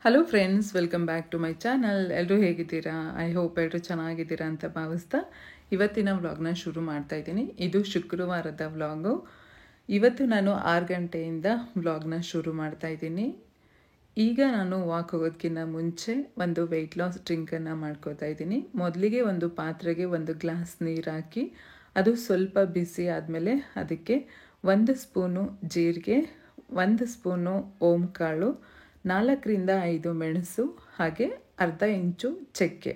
Hello friends, welcome back to my channel. ಎಲ್ಲರೂ ಹೇಗಿದ್ದೀರಾ? I hope ಎಲ್ಲರೂ ಚೆನ್ನಾಗಿದ್ದೀರಾ ಅಂತ ಭಾವಿಸ್ತಾ ಇವತ್ತಿನ ವ್ಲಾಗ್ನ ಶುರು ಮಾಡ್ತಾ ಇದ್ದೀನಿ. ಇದು ಶುಕ್ರವಾರದ ವ್ಲಾಗು. ಇವತ್ತು ನಾನು 6 ಗಂಟೆಯಿಂದ ವ್ಲಾಗ್ನ ಶುರು ಮಾಡ್ತಾ ಇದ್ದೀನಿ. ಈಗ ನಾನು ವಾಕ್ ಹೋಗೋದಕ್ಕಿಂತ ಮುಂಚೆ ಒಂದು ವೆಯ್ಟ್ ಲಾಸ್ ಡ್ರಿಂಕನ್ನು ಮಾಡ್ಕೋತಾ ಇದ್ದೀನಿ. ಮೊದಲಿಗೆ ಒಂದು ಪಾತ್ರೆಗೆ 1 ಗ್ಲಾಸ್ ನೀರು ಹಾಕಿ ಅದು ಸ್ವಲ್ಪ ಬಿಸಿ ಆದಮೇಲೆ ಅದಕ್ಕೆ 1 ಸ್ಪೂನು ಜೀರಿಗೆ, 1 ಸ್ಪೂನು ಓಂಕಾಳು, 4ರಿಂದ 5 ಮೆಣಸು, ಹಾಗೆ ಅರ್ಧ ಇಂಚು ಚಕ್ಕೆ,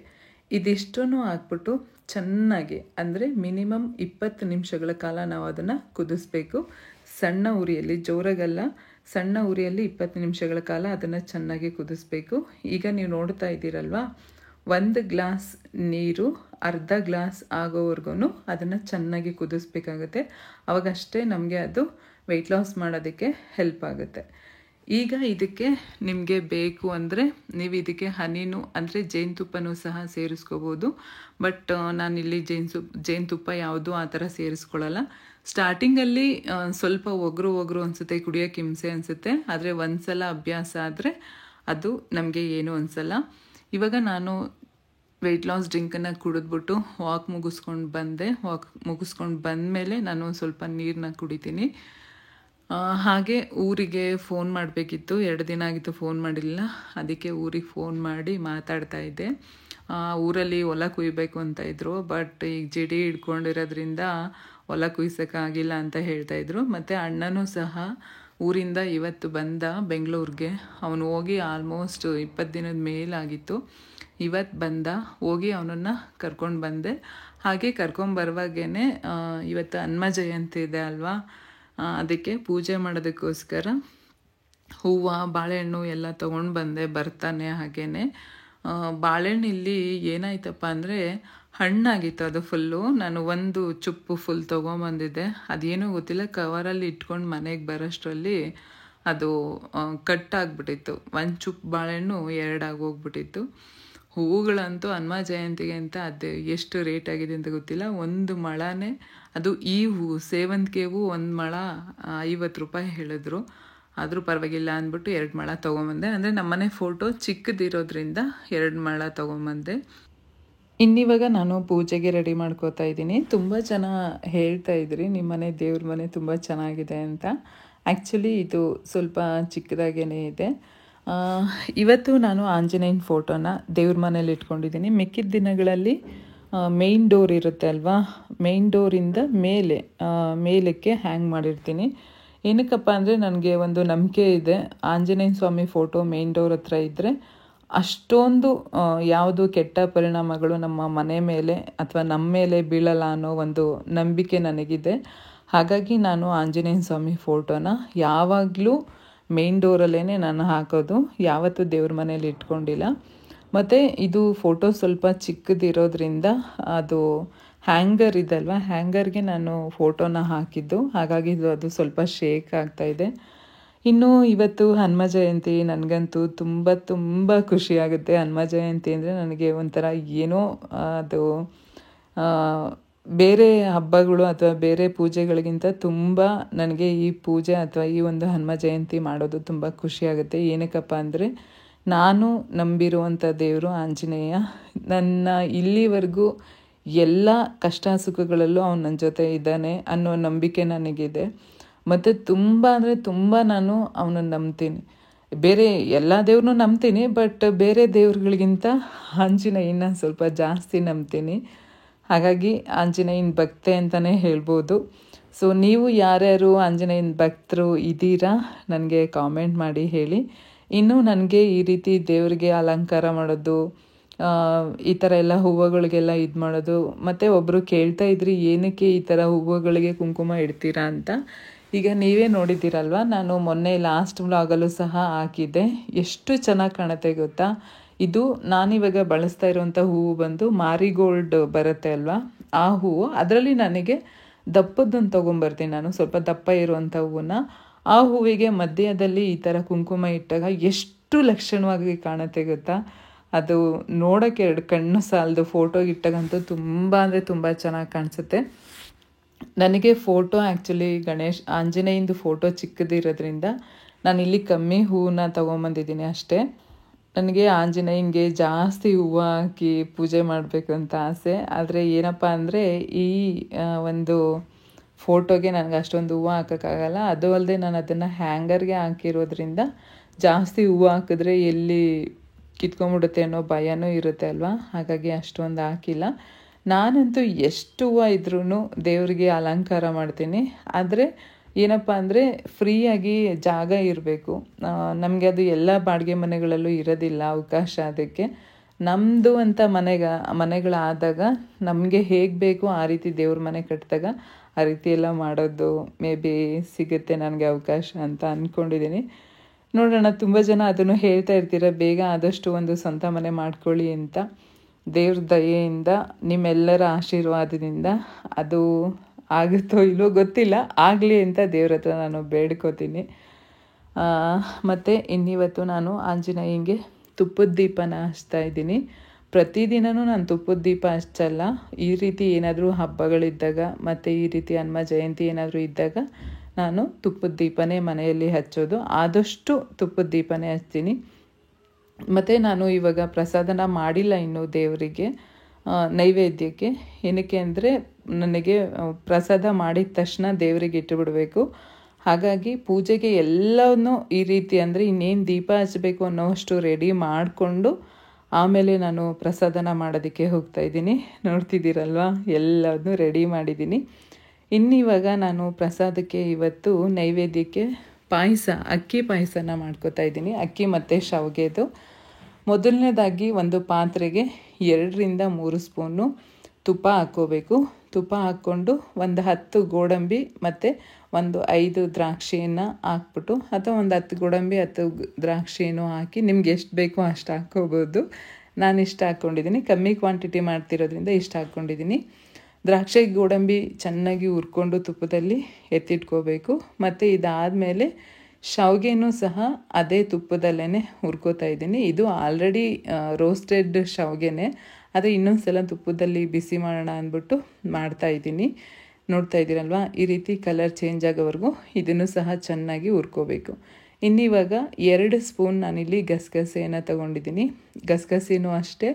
ಇದಿಷ್ಟನ್ನು ಹಾಕ್ಬಿಟ್ಟು ಚೆನ್ನಾಗಿ ಅಂದರೆ ಮಿನಿಮಮ್ 20 ನಿಮಿಷಗಳ ಕಾಲ ನಾವು ಅದನ್ನು ಕುದಿಸ್ಬೇಕು. ಸಣ್ಣ ಉರಿಯಲ್ಲಿ, ಜೋರಾಗಲ್ಲ, ಸಣ್ಣ ಉರಿಯಲ್ಲಿ 20 ನಿಮಿಷಗಳ ಕಾಲ ಅದನ್ನು ಚೆನ್ನಾಗಿ ಕುದಿಸ್ಬೇಕು. ಈಗ ನೀವು ನೋಡ್ತಾ ಇದ್ದೀರಲ್ವಾ, 1 ಗ್ಲಾಸ್ ನೀರು ಅರ್ಧ ಗ್ಲಾಸ್ ಆಗೋವರೆಗೂ ಅದನ್ನು ಚೆನ್ನಾಗಿ ಕುದಿಸ್ಬೇಕಾಗುತ್ತೆ. ಅವಾಗಷ್ಟೇ ನಮಗೆ ಅದು ವೆಯ್ಟ್ ಲಾಸ್ ಮಾಡೋದಕ್ಕೆ ಹೆಲ್ಪ್ ಆಗುತ್ತೆ. ಈಗ ಇದಕ್ಕೆ ನಿಮಗೆ ಬೇಕು ಅಂದರೆ ನೀವು ಇದಕ್ಕೆ ಹನಿನೂ ಅಂದರೆ ಜೇನುತುಪ್ಪನೂ ಸಹ ಸೇರಿಸ್ಕೋಬೋದು. ಬಟ್ ನಾನಿಲ್ಲಿ ಜೇನುತುಪ್ಪ ಯಾವುದೂ ಆ ಥರ ಸೇರಿಸ್ಕೊಳ್ಳಲ್ಲ. ಸ್ಟಾರ್ಟಿಂಗಲ್ಲಿ ಸ್ವಲ್ಪ ಒಗರು ಅನಿಸುತ್ತೆ, ಕುಡಿಯೋಕ್ಕೆ ಹಿಂಸೆ ಅನಿಸುತ್ತೆ. ಆದರೆ ಒಂದ್ಸಲ ಅಭ್ಯಾಸ ಆದರೆ ಅದು ನಮಗೆ ಏನೂ ಅನಿಸಲ್ಲ. ಇವಾಗ ನಾನು ವೆಯ್ಟ್ ಲಾಸ್ ಡ್ರಿಂಕನ್ನು ಕುಡಿದ್ಬಿಟ್ಟು ವಾಕ್ ಮುಗಿಸ್ಕೊಂಡು ಬಂದಮೇಲೆ ನಾನು ಸ್ವಲ್ಪ ನೀರನ್ನ ಕುಡಿತೀನಿ. ಹಾಗೆ ಊರಿಗೆ ಫೋನ್ ಮಾಡಬೇಕಿತ್ತು, 2 ದಿನ ಆಗಿತ್ತು ಫೋನ್ ಮಾಡಿಲ್ಲ. ಅದಕ್ಕೆ ಊರಿಗೆ ಫೋನ್ ಮಾಡಿ ಮಾತಾಡ್ತಾ ಇದ್ದೆ. ಊರಲ್ಲಿ ಹೊಲ ಕುಯ್ಬೇಕು ಅಂತ ಇದ್ರು, ಬಟ್ ಈಗ ಜಡಿ ಹಿಡ್ಕೊಂಡಿರೋದ್ರಿಂದ ಹೊಲ ಕುಯ್ಸೋಕ್ಕಾಗಿಲ್ಲ ಅಂತ ಹೇಳ್ತಾಯಿದ್ರು. ಮತ್ತು ಅಣ್ಣನೂ ಸಹ ಊರಿಂದ ಇವತ್ತು ಬಂದ ಬೆಂಗಳೂರಿಗೆ. ಅವನು ಹೋಗಿ ಆಲ್ಮೋಸ್ಟ್ 20 ದಿನದ ಮೇಲಾಗಿತ್ತು. ಇವತ್ತು ಬಂದ, ಹೋಗಿ ಅವನನ್ನು ಕರ್ಕೊಂಡು ಬಂದೆ. ಹಾಗೆ ಕರ್ಕೊಂಬರುವಾಗೇ ಇವತ್ತು ಹನುಮ ಜಯಂತಿ ಇದೆ ಅಲ್ವಾ, ಅದಕ್ಕೆ ಪೂಜೆ ಮಾಡೋದಕ್ಕೋಸ್ಕರ ಹೂವು, ಬಾಳೆಹಣ್ಣು ಎಲ್ಲ ತೊಗೊಂಡು ಬಂದೆ. ಬರ್ತಾನೆ ಹಾಗೇ ಬಾಳೆಹಣ್ಣು ಇಲ್ಲಿ ಏನಾಯ್ತಪ್ಪ ಅಂದರೆ ಹಣ್ಣಾಗಿತ್ತು ಅದು ಫುಲ್ಲು. ನಾನು ಒಂದು ಚುಪ್ಪು ಫುಲ್ ತೊಗೊಂಬಂದಿದ್ದೆ, ಅದೇನೂ ಗೊತ್ತಿಲ್ಲ, ಕವರಲ್ಲಿ ಇಟ್ಕೊಂಡು ಮನೆಗೆ ಬರೋಷ್ಟರಲ್ಲಿ ಅದು ಕಟ್ಟಾಗ್ಬಿಟ್ಟಿತ್ತು. 1 ಚುಪ್ಪು ಬಾಳೆಹಣ್ಣು 2 ಆಗೋಗ್ಬಿಟ್ಟಿತ್ತು. ಹೂವುಗಳಂತೂ ಹನುಮ ಜಯಂತಿಗೆ ಅಂತ ಅದು ಎಷ್ಟು ರೇಟ್ ಆಗಿದೆ ಅಂತ ಗೊತ್ತಿಲ್ಲ. 1 ಮೊಳನೇ ಅದು ಈ ಹೂವು ಸೇವಂತಿಗೆ ಹೂವು 1 ಮೊಳ 50 ರೂಪಾಯಿ ಹೇಳಿದ್ರು. ಆದರೂ ಪರವಾಗಿಲ್ಲ ಅಂದ್ಬಿಟ್ಟು 2 ಮೊಳ ತೊಗೊಂಬಂದೆ. ಅಂದರೆ ನಮ್ಮನೆ ಫೋಟೋ ಚಿಕ್ಕದಿರೋದ್ರಿಂದ 2 ಮೊಳ ತೊಗೊಂಬಂದೆ. ಇನ್ನಿವಾಗ ನಾನು ಪೂಜೆಗೆ ರೆಡಿ ಮಾಡ್ಕೋತಾ ಇದ್ದೀನಿ. ತುಂಬ ಜನ ಹೇಳ್ತಾ ಇದ್ರಿ ನಿಮ್ಮನೆ ದೇವ್ರ ಮನೆ ತುಂಬ ಚೆನ್ನಾಗಿದೆ ಅಂತ. ಆ್ಯಕ್ಚುಲಿ ಇದು ಸ್ವಲ್ಪ ಚಿಕ್ಕದಾಗೇ ಇದೆ. ಇವತ್ತು ನಾನು ಆಂಜನೇಯನ ಫೋಟೋನ ದೇವ್ರ ಮನೇಲಿ ಇಟ್ಕೊಂಡಿದ್ದೀನಿ. ಮಿಕ್ಕಿದ ದಿನಗಳಲ್ಲಿ ಮೇಯ್ನ್ ಡೋರ್ ಇರುತ್ತೆ ಅಲ್ವಾ, ಮೇಯ್ನ್ ಡೋರಿಂದ ಮೇಲಕ್ಕೆ ಹ್ಯಾಂಗ್ ಮಾಡಿರ್ತೀನಿ. ಏನಕ್ಕಪ್ಪ ಅಂದರೆ ನನಗೆ ಒಂದು ನಂಬಿಕೆ ಇದೆ, ಆಂಜನೇಯ ಸ್ವಾಮಿ ಫೋಟೋ ಮೇಯ್ನ್ ಡೋರ್ ಹತ್ರ ಇದ್ದರೆ ಅಷ್ಟೊಂದು ಯಾವುದು ಕೆಟ್ಟ ಪರಿಣಾಮಗಳು ನಮ್ಮ ಮನೆ ಮೇಲೆ ಅಥವಾ ನಮ್ಮ ಮೇಲೆ ಬೀಳಲ್ಲ ಅನ್ನೋ ಒಂದು ನಂಬಿಕೆ ನನಗಿದೆ. ಹಾಗಾಗಿ ನಾನು ಆಂಜನೇಯ ಸ್ವಾಮಿ ಫೋಟೋನ ಯಾವಾಗಲೂ ಮೇಯ್ನ್ ಡೋರಲ್ಲೇ ನಾನು ಹಾಕೋದು, ಯಾವತ್ತೂ ದೇವ್ರ ಮನೇಲಿ ಇಟ್ಕೊಂಡಿಲ್ಲ. ಮತ್ತು ಇದು ಫೋಟೋ ಸ್ವಲ್ಪ ಚಿಕ್ಕದಿರೋದ್ರಿಂದ ಅದು ಹ್ಯಾಂಗರ್ ಇದಲ್ವ, ಹ್ಯಾಂಗರ್ಗೆ ನಾನು ಫೋಟೋನ ಹಾಕಿದ್ದು, ಹಾಗಾಗಿ ಅದು ಸ್ವಲ್ಪ ಶೇಕ್ ಆಗ್ತಾಯಿದೆ. ಇನ್ನು ಇವತ್ತು ಹನುಮ ಜಯಂತಿ. ನನಗಂತೂ ತುಂಬ ಖುಷಿಯಾಗುತ್ತೆ. ಹನುಮ ಜಯಂತಿ ಅಂದರೆ ನನಗೆ ಒಂಥರ ಏನೋ ಅದು ಬೇರೆ ಹಬ್ಬಗಳು ಅಥವಾ ಬೇರೆ ಪೂಜೆಗಳಿಗಿಂತ ತುಂಬ ನನಗೆ ಈ ಪೂಜೆ ಅಥವಾ ಈ ಒಂದು ಹನುಮ ಜಯಂತಿ ಮಾಡೋದು ತುಂಬ ಖುಷಿಯಾಗುತ್ತೆ. ಏನಕ್ಕಪ್ಪ ಅಂದರೆ ನಾನು ನಂಬಿರುವಂಥ ದೇವರು ಆಂಜನೇಯ. ನನ್ನ ಇಲ್ಲಿವರೆಗೂ ಎಲ್ಲ ಕಷ್ಟ ಸುಖಗಳಲ್ಲೂ ಅವನು ನನ್ನ ಜೊತೆ ಇದ್ದಾನೆ ಅನ್ನೋ ನಂಬಿಕೆ ನನಗಿದೆ. ಮತ್ತು ತುಂಬ ಅಂದರೆ ತುಂಬ ನಾನು ಅವನನ್ನು ನಂಬ್ತೀನಿ. ಬೇರೆ ಎಲ್ಲ ದೇವ್ರನ್ನೂ ನಂಬ್ತೀನಿ, ಬಟ್ ಬೇರೆ ದೇವ್ರುಗಳಿಗಿಂತ ಆಂಜನೇಯನ ಸ್ವಲ್ಪ ಜಾಸ್ತಿ ನಂಬ್ತೀನಿ. ಹಾಗಾಗಿ ಆಂಜನೇಯನ ಭಕ್ತೆ ಅಂತಲೇ ಹೇಳ್ಬೋದು. ಸೊ ನೀವು ಯಾರ್ಯಾರು ಆಂಜನೇಯನ ಭಕ್ತರು ಇದ್ದೀರಾ ನನಗೆ ಕಾಮೆಂಟ್ ಮಾಡಿ ಹೇಳಿ. ಇನ್ನು ನನಗೆ ಈ ರೀತಿ ದೇವರಿಗೆ ಅಲಂಕಾರ ಮಾಡೋದು, ಈ ಥರ ಎಲ್ಲ ಹೂವುಗಳಿಗೆಲ್ಲ ಇದು ಮಾಡೋದು. ಮತ್ತು ಒಬ್ಬರು ಕೇಳ್ತಾ ಇದ್ರಿ ಏನಕ್ಕೆ ಈ ಥರ ಹೂವುಗಳಿಗೆ ಕುಂಕುಮ ಇಡ್ತೀರಾ ಅಂತ. ಈಗ ನೀವೇ ನೋಡಿದ್ದೀರಲ್ವ, ನಾನು ಮೊನ್ನೆ ಲಾಸ್ಟ್ ವ್ಲಾಗಲ್ಲೂ ಸಹ ಹಾಕಿದ್ದೆ. ಎಷ್ಟು ಚೆನ್ನಾಗಿ ಕಾಣುತ್ತೆ ಗೊತ್ತಾ. ಇದು ನಾನಿವಾಗ ಬಳಸ್ತಾ ಇರುವಂಥ ಹೂವು ಬಂದು ಮಾರಿಗೋಲ್ಡ್ ಬರುತ್ತೆ ಅಲ್ವಾ, ಆ ಹೂವು. ಅದರಲ್ಲಿ ನನಗೆ ದಪ್ಪದ್ದನ್ನು ತೊಗೊಂಬರ್ತೀನಿ ನಾನು, ಸ್ವಲ್ಪ ದಪ್ಪ ಇರುವಂಥ ಹೂವನ್ನ. ಆ ಹೂವಿಗೆ ಮಧ್ಯದಲ್ಲಿ ಈ ಥರ ಕುಂಕುಮ ಇಟ್ಟಾಗ ಎಷ್ಟು ಲಕ್ಷಣವಾಗಿ ಕಾಣುತ್ತೆ ಗೊತ್ತಾ. ಅದು ನೋಡೋಕ್ಕೆ 2 ಕಣ್ಣು ಸಾಲದು. ಫೋಟೋಗೆ ಇಟ್ಟಾಗಂತೂ ತುಂಬ ಅಂದರೆ ತುಂಬ ಚೆನ್ನಾಗಿ ಕಾಣಿಸುತ್ತೆ. ನನಗೆ ಫೋಟೋ ಆ್ಯಕ್ಚುಲಿ ಆಂಜನೇಯಂದು ಫೋಟೋ ಚಿಕ್ಕದಿರೋದ್ರಿಂದ ನಾನಿಲ್ಲಿ ಕಮ್ಮಿ ಹೂವನ್ನ ತೊಗೊಂಬಂದಿದ್ದೀನಿ ಅಷ್ಟೇ. ನನಗೆ ಆಂಜನೇಯಂಗೆ ಜಾಸ್ತಿ ಹೂವು ಹಾಕಿ ಪೂಜೆ ಮಾಡಬೇಕು ಅಂತ ಆಸೆ. ಆದರೆ ಏನಪ್ಪ ಅಂದರೆ ಈ ಒಂದು ಫೋಟೋಗೆ ನನಗೆ ಅಷ್ಟೊಂದು ಹೂವು ಹಾಕೋಕ್ಕಾಗಲ್ಲ. ಅದು ಅಲ್ಲದೆ ನಾನು ಅದನ್ನು ಹ್ಯಾಂಗರ್ಗೆ ಹಾಕಿರೋದ್ರಿಂದ ಜಾಸ್ತಿ ಹೂವು ಹಾಕಿದ್ರೆ ಎಲ್ಲಿ ಕಿತ್ಕೊಂಡ್ಬಿಡುತ್ತೆ ಅನ್ನೋ ಭಯನೂ ಇರುತ್ತೆ ಅಲ್ವಾ. ಹಾಗಾಗಿ ಅಷ್ಟೊಂದು ಹಾಕಿಲ್ಲ. ನಾನಂತೂ ಎಷ್ಟು ಹೂವು ಇದ್ರೂ ದೇವರಿಗೆ ಅಲಂಕಾರ ಮಾಡ್ತೀನಿ. ಆದರೆ ಏನಪ್ಪ ಅಂದರೆ ಫ್ರೀಯಾಗಿ ಜಾಗ ಇರಬೇಕು. ನಮಗೆ ಅದು ಎಲ್ಲ ಬಾಡಿಗೆ ಮನೆಗಳಲ್ಲೂ ಇರೋದಿಲ್ಲ ಅವಕಾಶ. ಅದಕ್ಕೆ ನಮ್ಮದು ಅಂತ ಮನೆಗಳಾದಾಗ ನಮಗೆ ಹೇಗೆ ಬೇಕು ಆ ರೀತಿ ದೇವ್ರ ಮನೆ ಕಟ್ಟಿದಾಗ ಆ ರೀತಿ ಎಲ್ಲ ಮಾಡೋದು ಮೇ ಬಿ ಸಿಗುತ್ತೆ ನನಗೆ ಅವಕಾಶ ಅಂತ ಅಂದ್ಕೊಂಡಿದ್ದೀನಿ. ನೋಡೋಣ. ತುಂಬ ಜನ ಅದನ್ನು ಹೇಳ್ತಾ ಇರ್ತೀರ, ಬೇಗ ಆದಷ್ಟು ಒಂದು ಸ್ವಂತ ಮನೆ ಮಾಡ್ಕೊಳ್ಳಿ ಅಂತ. ದೇವ್ರ ದಯೆಯಿಂದ ನಿಮ್ಮೆಲ್ಲರ ಆಶೀರ್ವಾದದಿಂದ ಅದು ಆಗುತ್ತೋ ಇಲ್ಲೋ ಗೊತ್ತಿಲ್ಲ, ಆಗಲಿ ಅಂತ ದೇವ್ರ ಹತ್ರ ನಾನು ಬೇಡ್ಕೋತೀನಿ. ಮತ್ತು ಇನ್ನಿವತ್ತು ನಾನು ಆಂಜನೇಯಂಗೆ ತುಪ್ಪದ ದೀಪನ ಹಚ್ತಾ ಇದ್ದೀನಿ. ಪ್ರತಿದಿನವೂ ನಾನು ತುಪ್ಪದ ದೀಪ ಹಚ್ಚಲ್ಲ. ಈ ರೀತಿ ಏನಾದರೂ ಹಬ್ಬಗಳಿದ್ದಾಗ ಮತ್ತು ಈ ರೀತಿ ಹನುಮ ಜಯಂತಿ ಏನಾದರೂ ಇದ್ದಾಗ ನಾನು ತುಪ್ಪದ ದೀಪನೇ ಮನೆಯಲ್ಲಿ ಹಚ್ಚೋದು. ಆದಷ್ಟು ತುಪ್ಪದ ದೀಪನೇ ಹಚ್ತೀನಿ. ಮತ್ತು ನಾನು ಇವಾಗ ಪ್ರಸಾದನ ಮಾಡಿಲ್ಲ ಇನ್ನೂ ದೇವರಿಗೆ ನೈವೇದ್ಯಕ್ಕೆ. ಏನಕ್ಕೆ ಅಂದರೆ ನನಗೆ ಪ್ರಸಾದ ಮಾಡಿದ ತಕ್ಷಣ ದೇವರಿಗೆ ಇಟ್ಟುಬಿಡಬೇಕು. ಹಾಗಾಗಿ ಪೂಜೆಗೆ ಎಲ್ಲವನ್ನೂ ಈ ರೀತಿ ಅಂದರೆ ಇನ್ನೇನು ದೀಪ ಹಚ್ಚಬೇಕು ಅನ್ನೋಷ್ಟು ರೆಡಿ ಮಾಡಿಕೊಂಡು ಆಮೇಲೆ ನಾನು ಪ್ರಸಾದನ ಮಾಡೋದಕ್ಕೆ ಹೋಗ್ತಾಯಿದ್ದೀನಿ. ನೋಡ್ತಿದ್ದೀರಲ್ವ, ಎಲ್ಲದನ್ನೂ ರೆಡಿ ಮಾಡಿದ್ದೀನಿ. ಇನ್ನಿವಾಗ ನಾನು ಪ್ರಸಾದಕ್ಕೆ ಇವತ್ತು ನೈವೇದ್ಯಕ್ಕೆ ಅಕ್ಕಿ ಪಾಯಸನ ಮಾಡ್ಕೋತಾ ಇದ್ದೀನಿ. ಅಕ್ಕಿ ಮತ್ತು ಶಾವಿಗೆದು. ಮೊದಲನೇದಾಗಿ ಒಂದು ಪಾತ್ರೆಗೆ 2-3 ಸ್ಪೂನು ತುಪ್ಪ ಹಾಕ್ಕೋಬೇಕು. ತುಪ್ಪ ಹಾಕ್ಕೊಂಡು ಒಂದು 10 ಗೋಡಂಬಿ ಮತ್ತು ಒಂದು 5 ದ್ರಾಕ್ಷಿಯನ್ನು ಹಾಕ್ಬಿಟ್ಟು, ಅಥವಾ ಒಂದು 10 ಗೋಡಂಬಿ 10 ದ್ರಾಕ್ಷಿಯನ್ನು ಹಾಕಿ ನಿಮ್ಗೆ ಎಷ್ಟು ಬೇಕೋ ಅಷ್ಟು ಹಾಕ್ಕೋಬೋದು. ನಾನು ಇಷ್ಟು ಹಾಕ್ಕೊಂಡಿದ್ದೀನಿ. ಕಮ್ಮಿ ಕ್ವಾಂಟಿಟಿ ಮಾಡ್ತಿರೋದ್ರಿಂದ ಇಷ್ಟು ಹಾಕ್ಕೊಂಡಿದ್ದೀನಿ. ದ್ರಾಕ್ಷಿ ಗೋಡಂಬಿ ಚೆನ್ನಾಗಿ ಹುರ್ಕೊಂಡು ತುಪ್ಪದಲ್ಲಿ ಎತ್ತಿಟ್ಕೋಬೇಕು. ಮತ್ತು ಇದಾದಮೇಲೆ ಶಾವಿಗೆನೂ ಸಹ ಅದೇ ತುಪ್ಪದಲ್ಲೇ ಹುರ್ಕೋತಾ ಇದ್ದೀನಿ. ಇದು ಆಲ್ರೆಡಿ ರೋಸ್ಟೆಡ್ ಶಾವಿಗೆನೇ, ಆದರೆ ಇನ್ನೊಂದು ಸಲ ತುಪ್ಪದಲ್ಲಿ ಬಿಸಿ ಮಾಡೋಣ ಅಂದ್ಬಿಟ್ಟು ಮಾಡ್ತಾಯಿದ್ದೀನಿ. ನೋಡ್ತಾ ಇದ್ದೀರಲ್ವ, ಈ ರೀತಿ ಕಲರ್ ಚೇಂಜ್ ಆಗೋವರೆಗೂ ಇದನ್ನು ಸಹ ಚೆನ್ನಾಗಿ ಹುರ್ಕೋಬೇಕು. ಇನ್ನಿವಾಗ 2 ಸ್ಪೂನ್ ನಾನಿಲ್ಲಿ ಗಸಗಸೆಯನ್ನು ತೊಗೊಂಡಿದ್ದೀನಿ. ಗಸಗಸೆನೂ ಅಷ್ಟೇ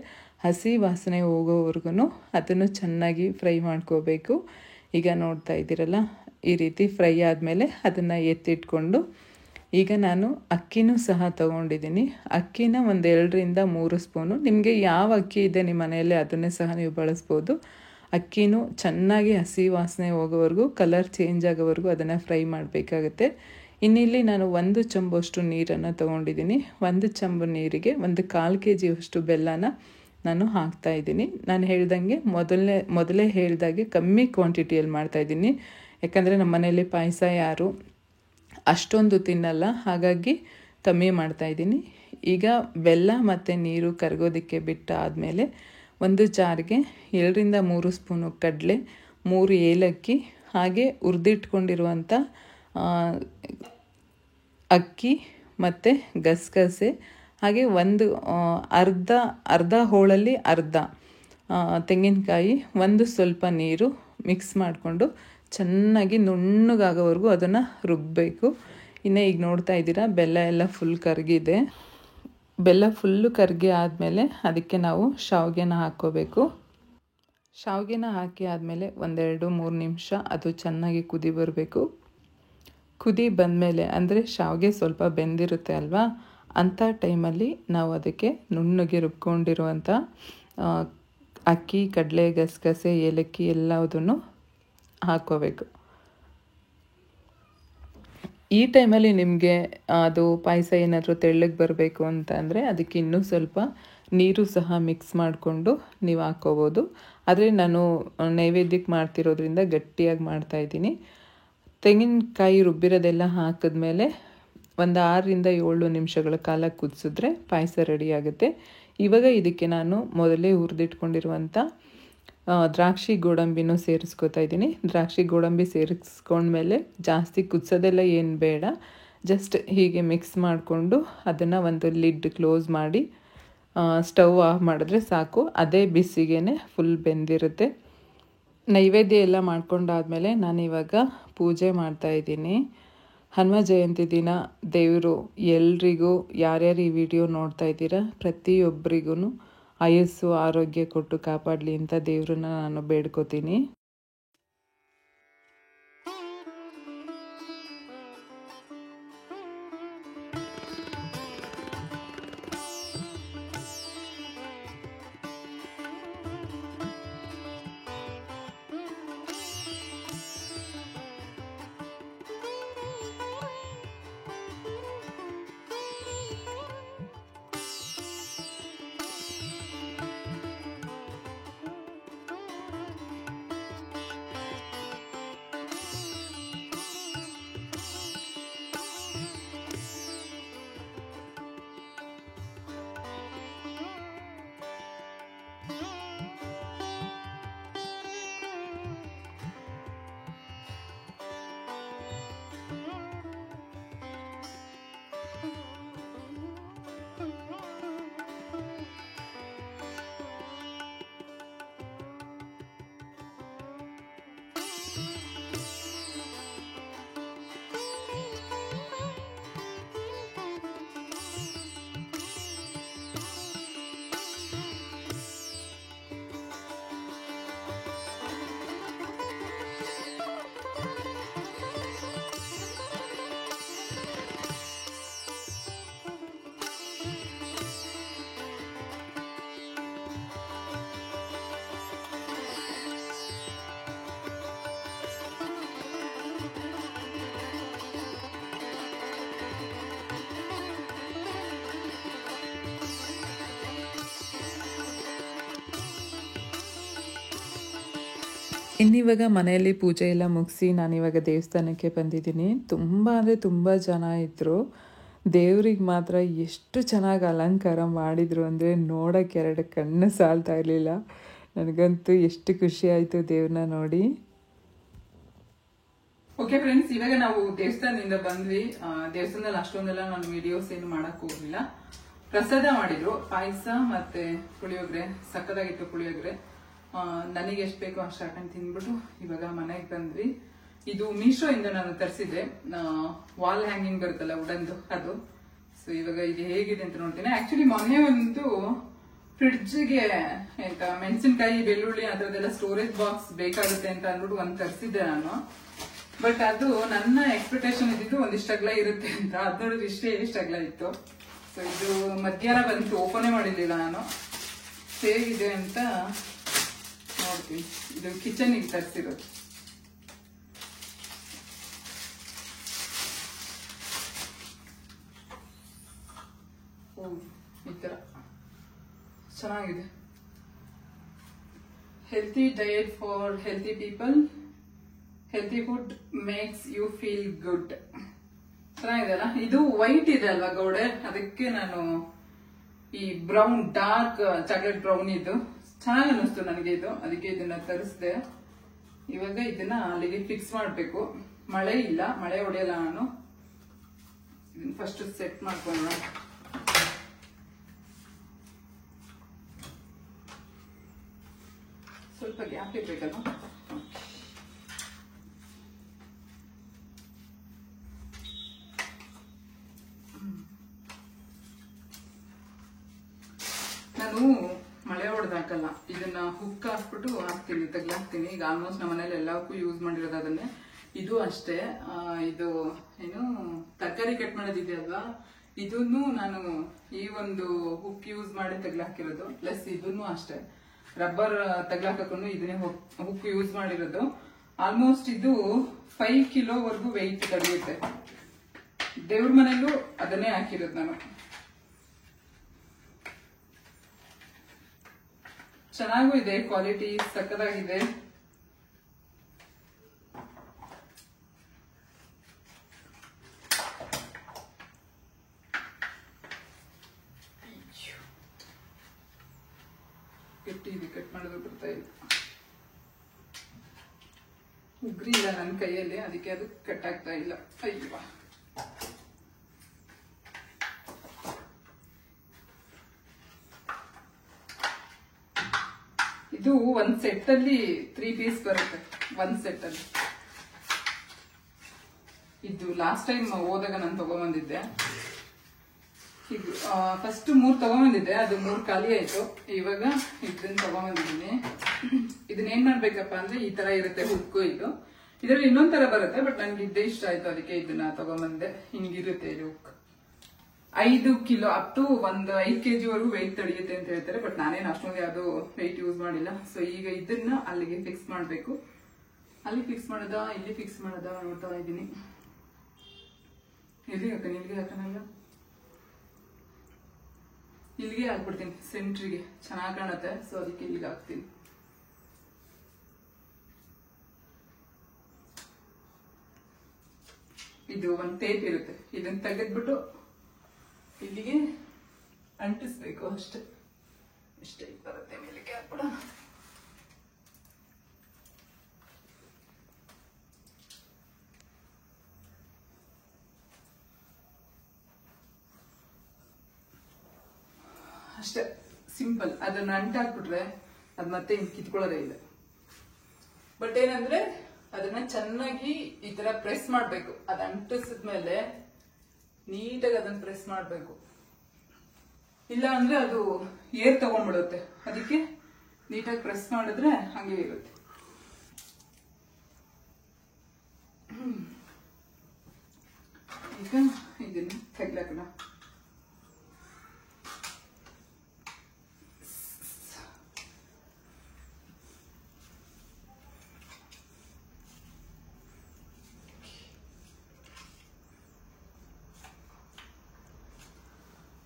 ಹಸಿ ವಾಸನೆ ಹೋಗೋವರೆಗೂ ಅದನ್ನು ಚೆನ್ನಾಗಿ ಫ್ರೈ ಮಾಡ್ಕೋಬೇಕು. ಈಗ ನೋಡ್ತಾ ಇದ್ದೀರಲ್ಲ, ಈ ರೀತಿ ಫ್ರೈ ಆದಮೇಲೆ ಅದನ್ನು ಎತ್ತಿಟ್ಕೊಂಡು ಈಗ ನಾನು ಅಕ್ಕಿನೂ ಸಹ ತೊಗೊಂಡಿದ್ದೀನಿ. ಅಕ್ಕಿನ ಒಂದು 2-3 ಸ್ಪೂನು, ನಿಮಗೆ ಯಾವ ಅಕ್ಕಿ ಇದೆ ನಿಮ್ಮ ಮನೆಯಲ್ಲಿ ಅದನ್ನೇ ಸಹ ನೀವು ಬಳಸ್ಬೋದು. ಅಕ್ಕಿನೂ ಚೆನ್ನಾಗಿ ಹಸಿ ವಾಸನೆ ಹೋಗೋವರೆಗೂ, ಕಲರ್ ಚೇಂಜ್ ಆಗೋವರೆಗೂ ಅದನ್ನು ಫ್ರೈ ಮಾಡಬೇಕಾಗತ್ತೆ. ಇನ್ನಿಲ್ಲಿ ನಾನು 1 ಚಮಚಷ್ಟು ನೀರನ್ನು ತೊಗೊಂಡಿದ್ದೀನಿ. 1 ಚಮಚ ನೀರಿಗೆ 1/4 kg ಬೆಲ್ಲನ ನಾನು ಹಾಕ್ತಾಯಿದ್ದೀನಿ. ನಾನು ಹೇಳ್ದಂಗೆ ಮೊದಲೇ ಹೇಳ್ದಾಗೆ ಕಮ್ಮಿ ಕ್ವಾಂಟಿಟಿಯಲ್ಲಿ ಮಾಡ್ತಾಯಿದ್ದೀನಿ. ಯಾಕಂದರೆ ನಮ್ಮ ಮನೆಯಲ್ಲಿ ಪಾಯಸ ಯಾರು ಅಷ್ಟೊಂದು ತಿನ್ನಲ್ಲ, ಹಾಗಾಗಿ ಕಮ್ಮಿ ಮಾಡ್ತಾಯಿದ್ದೀನಿ. ಈಗ ಬೆಲ್ಲ ಮತ್ತು ನೀರು ಕರಗೋದಕ್ಕೆ ಬಿಟ್ಟು ಆದಮೇಲೆ ಒಂದು ಜಾರಿಗೆ 2-3 ಸ್ಪೂನು ಕಡಲೆ, 3 ಏಲಕ್ಕಿ, ಹಾಗೆ ಹುರಿದಿಟ್ಕೊಂಡಿರುವಂಥ ಅಕ್ಕಿ ಮತ್ತು ಗಸಗಸೆ, ಹಾಗೆ ಒಂದು ಅರ್ಧ ಹೋಳಲ್ಲಿ ಅರ್ಧ ತೆಂಗಿನಕಾಯಿ, ಒಂದು ಸ್ವಲ್ಪ ನೀರು ಮಿಕ್ಸ್ ಮಾಡಿಕೊಂಡು ಚೆನ್ನಾಗಿ ನುಣ್ಣಗಾಗೋವರೆಗೂ ಅದನ್ನು ರುಬ್ಬಬೇಕು. ಇನ್ನು ಈಗ ನೋಡ್ತಾ ಇದ್ದೀರಾ, ಬೆಲ್ಲ ಎಲ್ಲ ಫುಲ್ ಕರಗಿದೆ. ಬೆಲ್ಲ ಫುಲ್ಲು ಕರಗಿ ಆದಮೇಲೆ ಅದಕ್ಕೆ ನಾವು ಶಾವಿಗೆನ ಹಾಕ್ಕೋಬೇಕು. ಶಾವಿಗೆನ ಹಾಕಿ ಆದಮೇಲೆ 1-2-3 ನಿಮಿಷ ಅದು ಚೆನ್ನಾಗಿ ಕುದಿ ಬರಬೇಕು. ಕುದಿ ಬಂದಮೇಲೆ ಅಂದರೆ ಶಾವಿಗೆ ಸ್ವಲ್ಪ ಬೆಂದಿರುತ್ತೆ ಅಲ್ವಾ, ಅಂಥ ಟೈಮಲ್ಲಿ ನಾವು ಅದಕ್ಕೆ ನುಣ್ಣಗೆ ರುಬ್ಕೊಂಡಿರುವಂಥ ಅಕ್ಕಿ, ಕಡಲೆ, ಗಸಗಸೆ, ಏಲಕ್ಕಿ ಎಲ್ಲದನ್ನು ಹಾಕ್ಕೋಬೇಕು. ಈ ಟೈಮಲ್ಲಿ ನಿಮಗೆ ಅದು ಪಾಯಸ ಏನಾದರೂ ತೆಳ್ಳಗೆ ಬರಬೇಕು ಅಂತ ಅಂದರೆ ಅದಕ್ಕೆ ಇನ್ನೂ ಸ್ವಲ್ಪ ನೀರು ಸಹ ಮಿಕ್ಸ್ ಮಾಡಿಕೊಂಡು ನೀವು ಹಾಕ್ಕೋಬೋದು. ಆದರೆ ನಾನು ನೈವೇದ್ಯಕ್ಕೆ ಮಾಡ್ತಿರೋದ್ರಿಂದ ಗಟ್ಟಿಯಾಗಿ ಮಾಡ್ತಾಯಿದ್ದೀನಿ. ತೆಂಗಿನಕಾಯಿ ರುಬ್ಬಿರೋದೆಲ್ಲ ಹಾಕಿದ್ಮೇಲೆ ಒಂದು 6-7 ನಿಮಿಷಗಳ ಕಾಲ ಕುದಿಸಿದ್ರೆ ಪಾಯಸ ರೆಡಿ ಆಗುತ್ತೆ. ಇವಾಗ ಇದಕ್ಕೆ ನಾನು ಮೊದಲೇ ಹುರಿದಿಟ್ಕೊಂಡಿರುವಂಥ ದ್ರಾಕ್ಷಿ ಗೋಡಂಬಿನೂ ಸೇರಿಸ್ಕೊತಾ ಇದ್ದೀನಿ. ದ್ರಾಕ್ಷಿ ಗೋಡಂಬಿ ಸೇರಿಸ್ಕೊಂಡ್ಮೇಲೆ ಜಾಸ್ತಿ ಕುದಿಸೋದೆಲ್ಲ ಏನು ಬೇಡ, ಜಸ್ಟ್ ಹೀಗೆ ಮಿಕ್ಸ್ ಮಾಡಿಕೊಂಡು ಅದನ್ನು ಒಂದು ಲಿಡ್ ಕ್ಲೋಸ್ ಮಾಡಿ ಸ್ಟವ್ ಆಫ್ ಮಾಡಿದ್ರೆ ಸಾಕು, ಅದೇ ಬಿಸಿಗೆ ಫುಲ್ ಬೆಂದಿರುತ್ತೆ. ನೈವೇದ್ಯ ಎಲ್ಲ ಮಾಡ್ಕೊಂಡಾದ್ಮೇಲೆ ನಾನಿವಾಗ ಪೂಜೆ ಮಾಡ್ತಾಯಿದ್ದೀನಿ. ಹನುಮ ಜಯಂತಿ ದಿನ ದೇವರು ಎಲ್ರಿಗೂ, ಯಾರ್ಯಾರು ಈ ವಿಡಿಯೋ ನೋಡ್ತಾ ಇದ್ದೀರಾ ಪ್ರತಿಯೊಬ್ಬರಿಗೂ ಆಯುಸ್ಸು ಆರೋಗ್ಯ ಕೊಟ್ಟು ಕಾಪಾಡಲಿ ಅಂತ ದೇವ್ರನ್ನ ನಾನು ಬೇಡ್ಕೋತೀನಿ. ಇನ್ನಿವಾಗ ಮನೆಯಲ್ಲಿ ಪೂಜೆ ಎಲ್ಲ ಮುಗಿಸಿ ನಾನಿವಾಗ ದೇವಸ್ಥಾನಕ್ಕೆ ಬಂದಿದ್ದೀನಿ. ತುಂಬ ಅಂದರೆ ತುಂಬ ಜನ ಇದ್ದರು. ದೇವ್ರಿಗೆ ಮಾತ್ರ ಎಷ್ಟು ಚೆನ್ನಾಗಿ ಅಲಂಕಾರ ಮಾಡಿದರು ಅಂದರೆ ನೋಡೋಕ್ಕೆ ಎರಡು ಕಣ್ಣು ಸಾಲ್ತಾ ಇರಲಿಲ್ಲ. ನನಗಂತೂ ಎಷ್ಟು ಖುಷಿ ಆಯಿತು ದೇವ್ರನ್ನ ನೋಡಿ. ಓಕೆ ಫ್ರೆಂಡ್ಸ್, ಇವಾಗ ನಾವು ದೇವಸ್ಥಾನದಿಂದ ಬಂದ್ವಿ. ದೇವಸ್ಥಾನದಲ್ಲಿ ಅಷ್ಟೊಂದೆಲ್ಲ ನಾನು ವಿಡಿಯೋಸ್ ಏನು ಮಾಡಕ್ ಹೋಗ್ಲಿಲ್ಲ. ಪ್ರಸಾದ ಮಾಡಿದ್ರು, ಪಾಯಸ ಮತ್ತೆ ಪುಳಿಯೋಗರೆ, ಸಕ್ಕದಾಗಿತ್ತು ಪುಳಿಯೋಗರೆ. ನನಗೆ ಎಷ್ಟು ಬೇಕೋ ಅಷ್ಟು ಹಾಕೊಂಡು ತಿಂದ್ಬಿಟ್ಟು ಇವಾಗ ಮನೆಗೆ ಬಂದ್ವಿ. ಇದು ಮೀಶೋ ಇಂದ ನಾನು ತರಿಸಿದ್ದೆ, ವಾಲ್ ಹ್ಯಾಂಗಿಂಗ್ ಬರುತ್ತಲ್ಲ ವುಡನ್ದು, ಅದು. ಸೊ ಇವಾಗ ಇದು ಹೇಗಿದೆ ಅಂತ ನೋಡ್ತೀನಿ. ಆಕ್ಚುಲಿ ಮೊನ್ನೆ ಒಂದು ಫ್ರಿಡ್ಜ್ಗೆ ಎಂತ ಮೆಣಸಿನ್ಕಾಯಿ, ಬೆಳ್ಳುಳ್ಳಿ ಅದರದೆಲ್ಲ ಸ್ಟೋರೇಜ್ ಬಾಕ್ಸ್ ಬೇಕಾಗುತ್ತೆ ಅಂತ ಅಂದ್ಬಿಟ್ಟು ಒಂದು ತರಿಸಿದ್ದೆ ನಾನು. ಬಟ್ ಅದು ನನ್ನ ಎಕ್ಸ್ಪೆಕ್ಟೇಷನ್ ಇದ್ದಿದ್ದು ಒಂದಿಷ್ಟು ಅಗಲ ಇರುತ್ತೆ ಅಂತ. ಅದು ನೋಡಿದ್ರೆ ಇಷ್ಟು ಅಗಲ ಇತ್ತು. ಸೊ ಇದು ಮಧ್ಯಾಹ್ನ ಬಂತು, ಓಪನೇ ಮಾಡಿರ್ಲಿಲ್ಲ ನಾನು. ಹೇಗಿದೆ ಅಂತ ನೋಡ್ತೀನಿ. ಇದು ಕಿಚನ್ಗೆ ತರಿಸಿರೋದು. ಈ ತರ ಚೆನ್ನಾಗಿದೆ. Healthy diet for healthy people, healthy food makes you feel good. ಚೆನ್ನಾಗಿದೆ ಅಲ್ಲ. ಇದು ವೈಟ್ ಇದೆ ಅಲ್ವಾ ಗೌಡೆ, ಅದಕ್ಕೆ ನಾನು ಈ ಬ್ರೌನ್, ಡಾರ್ಕ್ ಚಾಕ್ಲೇಟ್ ಬ್ರೌನ್ ಇದು ಚೆನ್ನಾಗಿ ಅನ್ನಿಸ್ತು ನನಗೆ ಇದು, ಅದಕ್ಕೆ ಇದನ್ನ ತರಿಸಿದೆ. ಇವಾಗ ಇದನ್ನ ಅಲ್ಲಿಗೆ ಫಿಕ್ಸ್ ಮಾಡಬೇಕು. ಮಳೆ ಇಲ್ಲ, ಮಳೆ ಹೊಡೆಯಲ್ಲ ನಾನು. ಇದನ್ನ ಫಸ್ಟ್ ಸೆಟ್ ಮಾಡ್ಕೊಳ್ಳೋಣ. ಸ್ವಲ್ಪ ಗ್ಯಾಪ್ ಇರ್ಬೇಕಲ್ಲ. ನಾನು ಮಳೆ ಹೊಡೆದಾಕಲ್ಲ, ಇದನ್ನ ಹುಕ್ ಹಾಕ್ಬಿಟ್ಟು ಹಾಕ್ತೀನಿ, ತಗ್ಲಾಕ್ತೀನಿ. ಈಗ ಆಲ್ಮೋಸ್ಟ್ ನಮ್ಮ ಮನೇಲಿ ಎಲ್ಲಕ್ಕೂ ಯೂಸ್ ಮಾಡಿರೋದು ಅದನ್ನೇ. ಇದು ಅಷ್ಟೇ. ಇದು ಏನು ತರಕಾರಿ ಕಟ್ ಮಾಡೋದಿದೆಯಲ್ವಾ, ಇದನ್ನು ನಾನು ಈ ಒಂದು ಹುಕ್ ಯೂಸ್ ಮಾಡಿ ತಗ್ಲಾಕಿರೋದು. ಪ್ಲಸ್ ಇದನ್ನು ಅಷ್ಟೇ ರಬ್ಬರ್ ತಗ್ಲಾಕೊಂಡು ಇದನ್ನೇ ಹುಕ್ ಯೂಸ್ ಮಾಡಿರೋದು. ಆಲ್ಮೋಸ್ಟ್ ಇದು 5 ಕಿಲೋವರೆಗೂ ವೆಯ್ಟ್ ತಡೆಯುತ್ತೆ. ದೇವ್ರ ಮನೆಯಲ್ಲೂ ಅದನ್ನೇ ಹಾಕಿರೋದು ನಾನು. ಚೆನ್ನಾಗೂ ಇದೆ, ಕ್ವಾಲಿಟಿ ಸಕ್ಕದಾಗಿದೆ. ಗಟ್ಟಿ ಇದೆ, ಕಟ್ ಮಾಡೋದು ಬರ್ತಾ ಇಲ್ಲ. ಉಗ್ರಿ ಇಲ್ಲ ನನ್ನ ಕೈಯಲ್ಲಿ, ಅದಕ್ಕೆ ಅದು ಕಟ್ ಆಗ್ತಾ ಇಲ್ಲ. ಅಯ್ಯೋ, ಇದು ಒಂದ್ ಸೆಟ್ ಅಲ್ಲಿ 3 ಪೀಸ್ ಬರುತ್ತೆ ಒಂದ್ ಸೆಟ್ ಅಲ್ಲಿ. ಇದು ಲಾಸ್ಟ್ ಟೈಮ್ ಹೋದಾಗ ನಾನು ತಗೊಂಡ್ಬಂದಿದ್ದೆ. ಇದು ಫಸ್ಟ್ 3 ತಗೊಂಡ್ಬಂದಿದ್ದೆ, ಅದು 3 ಖಾಲಿ ಆಯ್ತು. ಇವಾಗ ಇದನ್ನ ತಗೊಂಡ್ಬಂದಿದ್ದೀನಿ. ಇದನ್ನ ಏನ್ ಮಾಡ್ಬೇಕಪ್ಪ ಅಂದ್ರೆ ಈ ತರ ಇರುತ್ತೆ ಹುಕ್ಕು. ಇದು ಇದರಲ್ಲಿ ಇನ್ನೊಂದ್ ತರ ಬರುತ್ತೆ, ಬಟ್ ನನ್ಗೆ ಇದ್ದೇ ಇಷ್ಟ ಆಯ್ತು, ಅದಕ್ಕೆ ಇದನ್ನ ತಗೊಂಡ್ಬಂದೆ. ಹಿಂಗಿರುತ್ತೆ ಇದು hook. 5 kilo up to 5 kg ವರೆಗೂ ವೆಯ್ಟ್ ತಡೆಯುತ್ತೆ ಅಂತ ಹೇಳ್ತಾರೆ, ಬಟ್ ನಾನೇನು ಅಷ್ಟೊಂದು ಯಾವ್ದು ವೆಯ್ಟ್ ಯೂಸ್ ಮಾಡಿಲ್ಲ. ಸೊ ಈಗ ಇದನ್ನ ಅಲ್ಲಿಗೆ ಫಿಕ್ಸ್ ಮಾಡ್ಬೇಕು. ಅಲ್ಲಿ ಫಿಕ್ಸ್ ಮಾಡೋದಾ ಇಲ್ಲಿ ಫಿಕ್ಸ್ ಮಾಡೋದಾ ನೋಡ್ತಾ ಇದ್ದೀನಿ. ಇಲ್ಲಿಗೆ ಹಾಕೋಣಲ್ಲ, ಇಲ್ಲಿಗೆ ಹಾಕ್ಬಿಡ್ತೀನಿ, ಸೆಂಟ್ರಿಗೆ ಚೆನ್ನಾಗಿ ಕಾಣುತ್ತೆ. ಸೊ ಅದಕ್ಕೆ ಇಲ್ಲಿಗೆ ಹಾಕ್ತೀನಿ. ಇದು ಒಂದು ಟೇಪ್ ಇರುತ್ತೆ, ಇದನ್ನ ತೆಗೆದ್ಬಿಟ್ಟು ಇಲ್ಲಿಗೆ ಅಂಟಿಸ್ಬೇಕು ಅಷ್ಟೇ. ಇಷ್ಟೇ ಬರುತ್ತೆ, ಮೇಲಿಗೆ ಹಾಕ್ಬಿಡೋಣ. ಅಷ್ಟೇ ಸಿಂಪಲ್. ಅದನ್ನ ಅಂಟಾಕ್ಬಿಟ್ರೆ ಅದ್ ಮತ್ತೆ ಕಿತ್ಕೊಳ್ಳೋದೇ ಇಲ್ಲ. ಬಟ್ ಏನಂದ್ರೆ ಅದನ್ನ ಚೆನ್ನಾಗಿ ಈ ತರ ಪ್ರೆಸ್ ಮಾಡ್ಬೇಕು. ಅದ್ ಅಂಟಿಸಿದ್ಮೇಲೆ ನೀಟಾಗಿ ಅದನ್ನ ಪ್ರೆಸ್ ಮಾಡ್ಬೇಕು, ಇಲ್ಲ ಅಂದ್ರೆ ಅದು ಏರ್ ತಗೊಂಡ್ಬಿಡುತ್ತೆ. ಅದಕ್ಕೆ ನೀಟಾಗಿ ಪ್ರೆಸ್ ಮಾಡಿದ್ರೆ ಹಂಗೆ ಇರುತ್ತೆ. ಈಗ ಇದನ್ನ ತೆಗ್ಲಾಕೋಣ.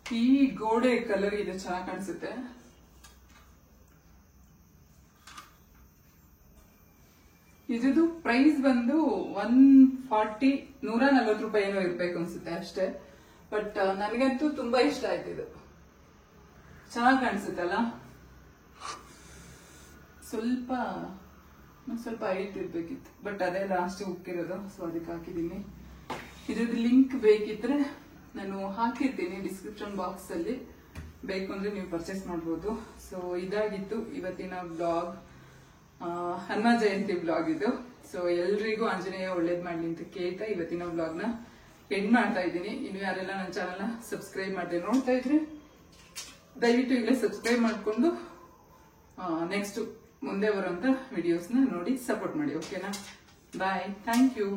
ಈ ಗೋಡೆ ಕಲರ್ ಇದು ಚೆನ್ನಾಗಿ ಕಾಣಿಸುತ್ತೆ. ಇದ್ದು ಪ್ರೈಸ್ ಬಂದು 140 ರೂಪಾಯಿ ಏನೋ ಇರ್ಬೇಕು ಅನ್ಸುತ್ತೆ ಅಷ್ಟೇ. ಬಟ್ ನನಗಂತೂ ತುಂಬಾ ಇಷ್ಟ ಆಯ್ತು. ಇದು ಚೆನ್ನಾಗಿ ಕಾಣಿಸುತ್ತಲ್ಲ. ಸ್ವಲ್ಪ ಹೈಟ್ ಇರ್ಬೇಕಿತ್ತು, ಬಟ್ ಅದೇ ಲಾಸ್ಟ್ ಉಕ್ಕಿರೋದು. ಸೊ ಅದಕ್ಕೆ ಹಾಕಿದ್ದೀನಿ. ಇದ್ರದ್ದು ಲಿಂಕ್ ಬೇಕಿದ್ರೆ ನಾನು ಹಾಕಿರ್ತೀನಿ ಡಿಸ್ಕ್ರಿಪ್ಷನ್ ಬಾಕ್ಸ್ ಅಲ್ಲಿ, ಬೇಕು ಅಂದ್ರೆ ನೀವು ಪರ್ಚೇಸ್ ಮಾಡ್ಬೋದು. ಸೊ ಇದಾಗಿತ್ತು ಇವತ್ತಿನ ಬ್ಲಾಗ್, ಹನುಮ ಜಯಂತಿ ಬ್ಲಾಗ್ ಇದು. ಸೊ ಎಲ್ರಿಗೂ ಆಂಜನೇಯ ಒಳ್ಳೇದ್ ಮಾಡ್ಲಿ ಅಂತ ಕೇಳ್ತಾ ಇವತ್ತಿನ ಬ್ಲಾಗ್ ನ ಎಂಡ್ ಮಾಡ್ತಾ ಇದ್ದೀನಿ. ಇನ್ನು ಯಾರೆಲ್ಲ ನನ್ನ ಚಾನಲ್ ನ ಸಬ್ಸ್ಕ್ರೈಬ್ ಮಾಡಿ ನೋಡ್ತಾ ಇದ್ರೆ ದಯವಿಟ್ಟು ಇಲ್ಲೇ ಸಬ್ಸ್ಕ್ರೈಬ್ ಮಾಡ್ಕೊಂಡು ನೆಕ್ಸ್ಟ್ ಮುಂದೆ ಬರುವಂತ ವಿಡಿಯೋಸ್ ನ ನೋಡಿ ಸಪೋರ್ಟ್ ಮಾಡಿ. ಓಕೆನಾ? ಬಾಯ್, ಥ್ಯಾಂಕ್ ಯು.